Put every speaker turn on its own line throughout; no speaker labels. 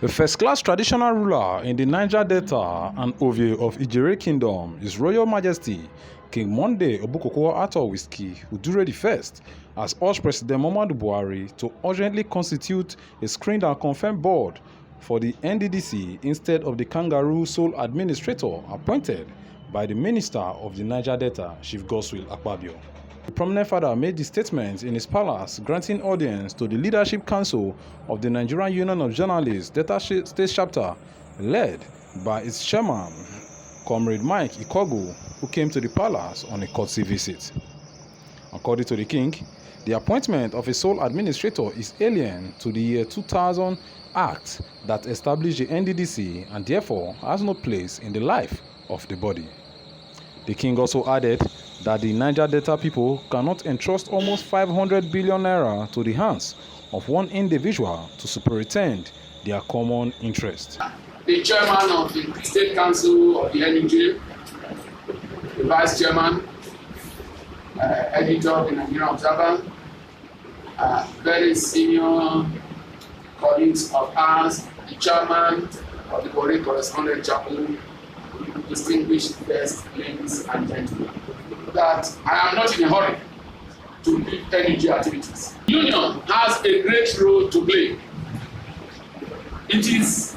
The first-class traditional ruler in the Niger Delta and Ovie of Idjerhe Kingdom, His Royal Majesty King Monday Obukoko Attoh-Whiskey Udure I, has urged President Muhammadu Buhari to urgently constitute a screened and confirmed board for the Nddc instead of the kangaroo sole administrator appointed by the Minister of the Niger Delta, Chief Godswill Akpabio. The prominent father made the statement in his palace, granting audience to the Leadership Council of the Nigerian Union of Journalists Delta State Chapter, led by its chairman, Comrade Mike Ikogu, who came to the palace on a courtesy visit. According to the king, the appointment of a sole administrator is alien to the year 2000 Act that established the Nddc and therefore has no place in the life of the body. The king also added that the Niger Delta people cannot entrust almost 500 billion naira to the hands of one individual to superintend their common interest.
The chairman of the State Council of the NIGER, the vice chairman, editor of the Nigerian Observer, very senior colleagues of ours, the chairman of the Buhari Correspondent Chapel, distinguished guests, ladies and gentlemen, that I am not in a hurry to lead NIGER activities. The union has a great role to play. It is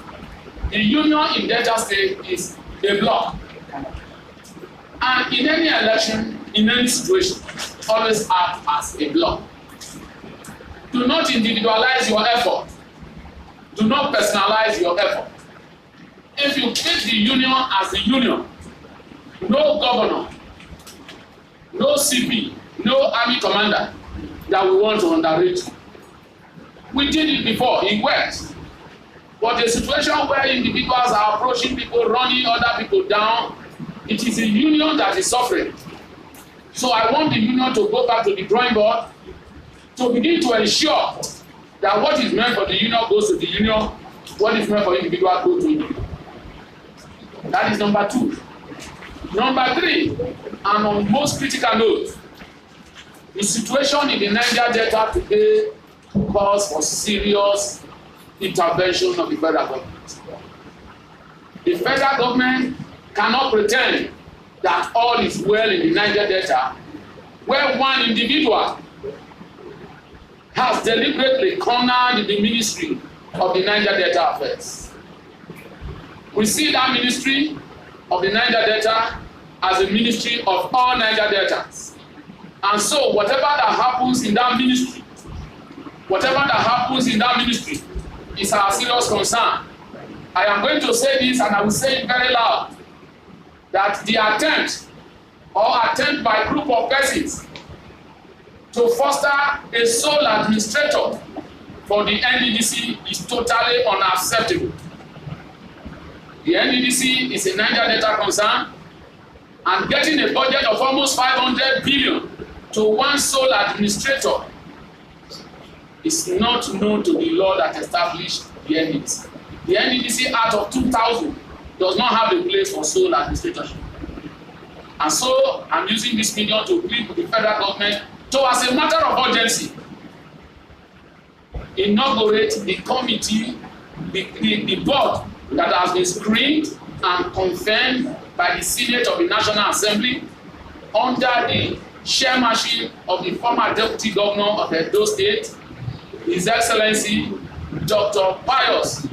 the union in Delta State is a bloc, and in any election, in any situation, always act as a bloc. Do not individualize your effort. Do not personalize your effort. If you take the union as the union, no governor, no CP, no army commander that we want to underrate. We did it before, it worked. But a situation where individuals are approaching people, running other people down, it is the union that is suffering. So I want the union to go back to the drawing board to begin to ensure that what is meant for the union goes to the union, what is meant for individual goes to individual. That is number 2. Number 3, and on most critical note, the situation in the Niger Delta today calls for serious intervention of the federal government. The federal government cannot pretend that all is well in the Niger Delta, where one individual has deliberately cornered the Ministry of the Niger Delta Affairs. We see that Ministry of the Niger Delta as a ministry of all Niger Deltas. And so whatever that happens in that ministry, is our serious concern. I am going to say this, and I will say it very loud, that the attempt by a group of persons to foster a sole administrator for the Nddc is totally unacceptable. The Nddc is a Niger Delta concern, and getting a budget of almost 500 billion to one sole administrator is not known to the law that established the Nddc. The Nddc Act of 2000 does not have a place for sole administratorship. And so I'm using this medium to plead with the federal government to, as a matter of urgency, inaugurate the committee, the board that has been screened and confirmed by the Senate of the National Assembly under the chairmanship of the former Deputy Governor of Edo State, His Excellency Dr. Pius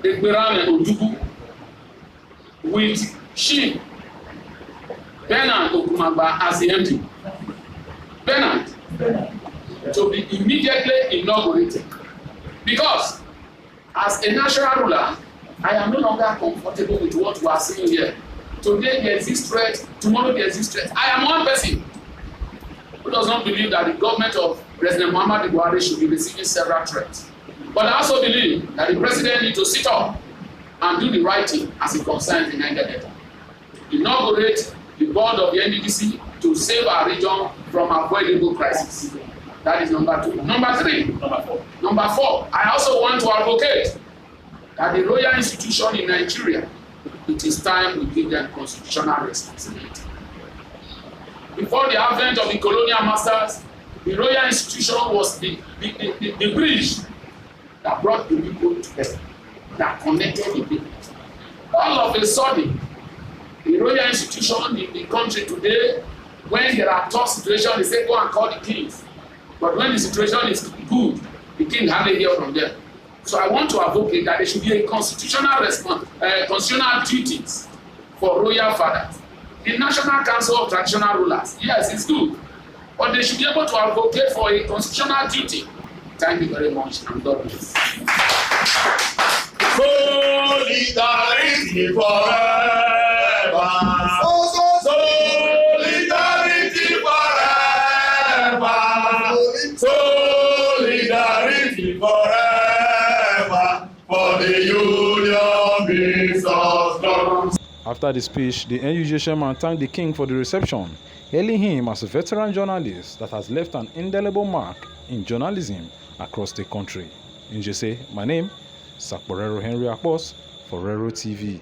Ekberame Ojukwu, with Chief Bernard Okumagba as the MD. Bernard to be immediately inaugurated, because as a national ruler, I am no longer comfortable with what we are seeing here. Today there exists threat, tomorrow there exists threat. I am one person who does not believe that the government of President Muhammadu Buhari should be receiving several threats. But I also believe that the president needs to sit up and do the right thing as it concerns the Niger Delta. Inaugurate the board of the Nddc to save our region from avoidable crisis. That is number 2. Number 3. Number 4. I also want to advocate that the royal institution in Nigeria, it is time we give them constitutional responsibility. Before the advent of the colonial masters, the royal institution was the bridge that brought the people together. connected with people. All of a sudden, the royal institution in the country today, when there are tough situations, they say go and call the kings. But when the situation is good, the king hardly hear from them. So I want to advocate that there should be a constitutional constitutional duties for royal fathers. The National Council of Traditional Rulers, yes, it's good, but they should be able to advocate for a constitutional duty. Thank you very much, and God bless.
Solidarity forever. Solidarity forever. Solidarity forever. For the union makes us strong.
After the speech, the NUJ chairman thanked the king for the reception, hailing him as a veteran journalist that has left an indelible mark in journalism across the country. NDC, my name is Rero Henry Akpos for Rero TV.